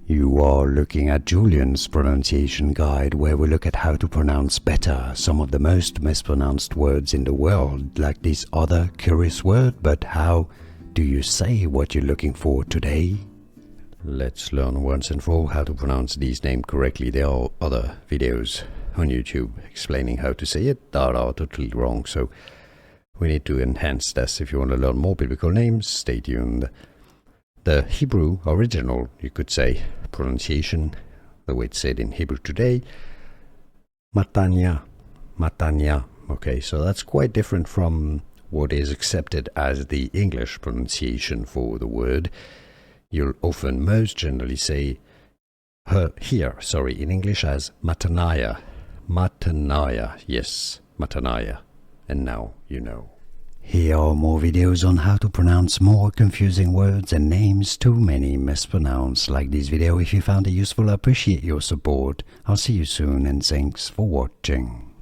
You are looking at Julian's pronunciation guide, where we look at how to pronounce better some of the most mispronounced words in the world, like this other curious word. But how do you say what you're looking for today? Let's learn once and for all how to pronounce these names correctly. There are other videos on YouTube explaining how to say it that are totally wrong, so we need to enhance this. If you want to learn more biblical names, stay tuned. The Hebrew original, you could say, pronunciation, the way it's said in Hebrew today, Mattaniah, Mattaniah. Okay, so that's quite different from what is accepted as the English pronunciation for the word. You'll often, most generally say in English as Mattaniah, Mattaniah, yes, Mattaniah, and now you know. Here are more videos on how to pronounce more confusing words and names too many mispronounced. Like this video if you found it useful. I appreciate your support. I'll see you soon and thanks for watching.